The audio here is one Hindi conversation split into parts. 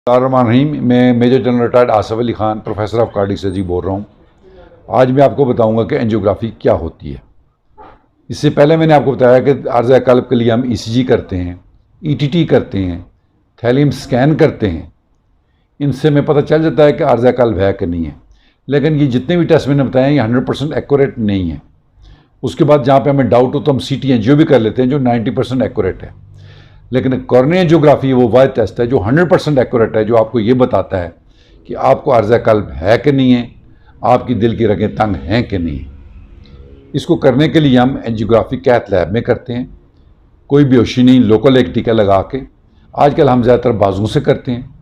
रहीम। मैं major general retired Asif Ali Khan, professor of cardiac surgery बोल रहा हूँ। आज मैं आपको बताऊंगा कि एंजियोग्राफी क्या होती है। इससे पहले मैंने आपको बताया कि आर्ज़ा कल्ब के लिए हम ईसीजी करते हैं, ईटीटी करते हैं, थैलियम स्कैन करते हैं। इनसे हमें पता चल जाता है कि आर्ज़ा कल्ब है कि नहीं है। लेकिन ये जितने भी टेस्ट मैंने बताए ये 100% एक्यूरेट नहीं है। उसके बाद जहाँ पर हमें डाउट हो तो हम सीटी एंजियो भी कर लेते हैं जो 90% एक्यूरेट है। लेकिन कॉर्निया एंजियोग्राफी वो वाइड टेस्ट है जो 100% एक्यूरेट है, जो आपको ये बताता है कि आपको आर्ज़ा कल्ब है कि नहीं है, आपकी दिल की रगें तंग हैं कि नहीं है। इसको करने के लिए हम एंजियोग्राफी कैथ लैब में करते हैं, कोई बेहोशी नहीं, लोकल एक टीका लगा के। आजकल हम ज़्यादातर बाजुओं से करते हैं।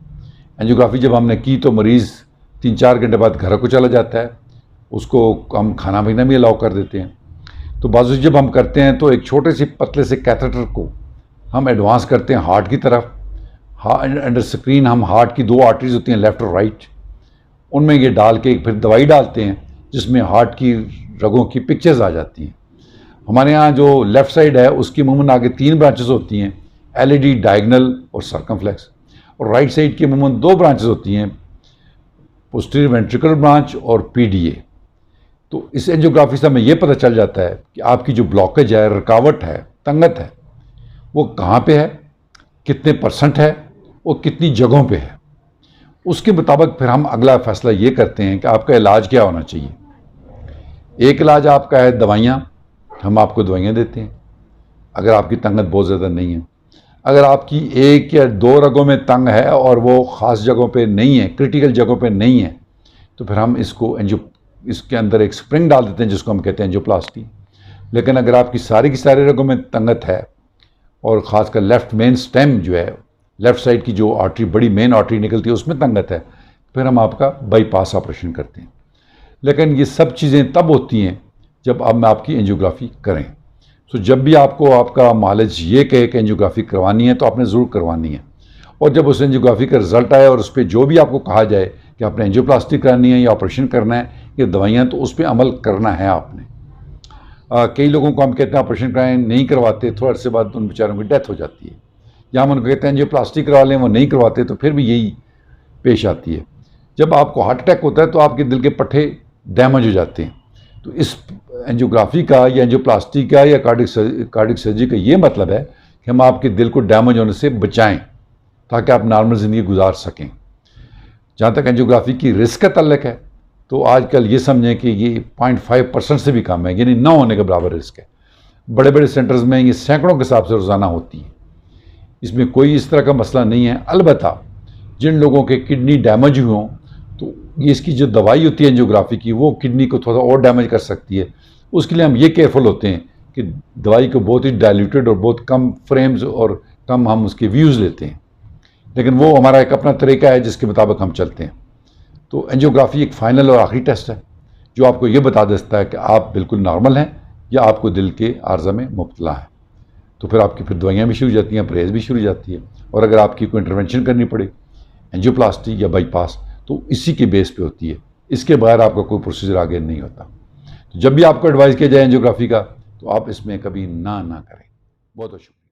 एंजियोग्राफी जब हमने की तो मरीज़ 3-4 घंटे बाद घर को चला जाता है, उसको हम खाना पीना भी अलाउ कर देते हैं। तो बाजू जब हम करते हैं तो एक छोटे से पतले से कैथेटर को हम एडवांस करते हैं हार्ट की तरफ। अंडर स्क्रीन हम हार्ट की 2 आर्टरीज होती हैं, लेफ़्ट और राइट, उनमें ये डाल के फिर दवाई डालते हैं जिसमें हार्ट की रगों की पिक्चर्स आ जाती हैं। हमारे यहाँ जो लेफ़्ट साइड है उसकी अमूमन आगे 3 ब्रांचेस होती हैं, एलईडी, डायगनल और सर्कमफ्लेक्स। और राइट साइड की अमूमन 2 ब्रांचेस होती हैं, पोस्टीरियर वेंट्रिकुलर ब्रांच और पीडीए। तो इस एंजियोग्राफी से हमें यह पता चल जाता है कि आपकी जो ब्लॉकेज है, रुकावट है, तंगत है, वो कहाँ पे है, कितने % है और कितनी जगहों पे है। उसके मुताबिक फिर हम अगला फैसला ये करते हैं कि आपका इलाज क्या होना चाहिए। एक इलाज आपका है दवाइयाँ, हम आपको दवाइयाँ देते हैं अगर आपकी तंगत बहुत ज़्यादा नहीं है। अगर आपकी 1 या 2 रगों में तंग है और वो ख़ास जगहों पे नहीं है, क्रिटिकल जगहों पे नहीं है, तो फिर हम इसके अंदर एक स्प्रिंग डाल देते हैं जिसको हम कहते हैं एंजियोप्लास्टी। लेकिन अगर आपकी सारी की सारी रगों में तंगत है और ख़ासकर लेफ़्ट मेन स्टेम जो है, लेफ़्ट साइड की जो आर्टरी, बड़ी मेन आर्टरी निकलती है, उसमें तंगत है, फिर हम आपका बाईपास ऑपरेशन करते हैं। लेकिन ये सब चीज़ें तब होती हैं जब हम आपकी एंजियोग्राफी करें। तो जब भी आपको आपका मालिज ये कहे कि एंजियोग्राफी करवानी है तो आपने ज़रूर करवानी है। और जब उस एंजियोग्राफी का रिज़ल्ट आए और उस पर जो भी आपको कहा जाए कि आपने एंजियोप्लास्टी करानी है या ऑपरेशन करना है या दवाइयाँ, तो उस पर अमल करना है आपने। कई लोगों को हम कहते हैं ऑपरेशन कराएं, नहीं करवाते, थोड़ा अर्से बाद उन बेचारों की डेथ हो जाती है। या हम उनको कहते हैं जो प्लास्टिक करवा लें, वो नहीं करवाते, तो फिर भी यही पेश आती है। जब आपको हार्ट अटैक होता है तो आपके दिल के पट्टे डैमेज हो जाते हैं। तो इस एंजियोग्राफी का या एंजियोप्लास्टी का या कार्डिक सर्जरी का ये मतलब है कि हम आपके दिल को डैमेज होने से बचाएँ ताकि आप नॉर्मल ज़िंदगी गुजार सकें। जहाँ तक एंजियोग्राफी की रिस्क का तल्लक है तो आजकल ये समझें कि ये 0.5% से भी कम है, यानी ना होने के बराबर रिस्क है। बड़े बड़े सेंटर्स में ये सैकड़ों के हिसाब से रोज़ाना होती है। इसमें कोई इस तरह का मसला नहीं है। अलबत्ता जिन लोगों के किडनी डैमेज हुए हों तो ये इसकी जो दवाई होती है एंजियोग्राफी की, वो किडनी को थोड़ा और डैमेज कर सकती है। उसके लिए हम ये केयरफुल होते हैं कि दवाई को बहुत ही डाइल्यूटेड और बहुत कम फ्रेम्स और कम हम उसके व्यूज़ लेते हैं। लेकिन वो हमारा एक अपना तरीका है जिसके मुताबिक हम चलते हैं। तो एंजियोग्राफी एक फ़ाइनल और आखिरी टेस्ट है जो आपको ये बता देता है कि आप बिल्कुल नॉर्मल हैं या आपको दिल के आर्ज़ा में मुब्तला है। तो फिर आपकी फिर दवाइयाँ भी शुरू हो जाती हैं, परहेज़ भी शुरू हो जाती है। और अगर आपकी कोई इंटरवेंशन करनी पड़े, एंजियोप्लास्टी या बाईपास, तो इसी के बेस पे होती है। इसके बगैर आपका कोई प्रोसीजर आगे नहीं होता। तो जब भी आपको एडवाइस किया जाए एंजियोग्राफी का, तो आप इसमें कभी ना करें। बहुत बहुत शुक्रिया।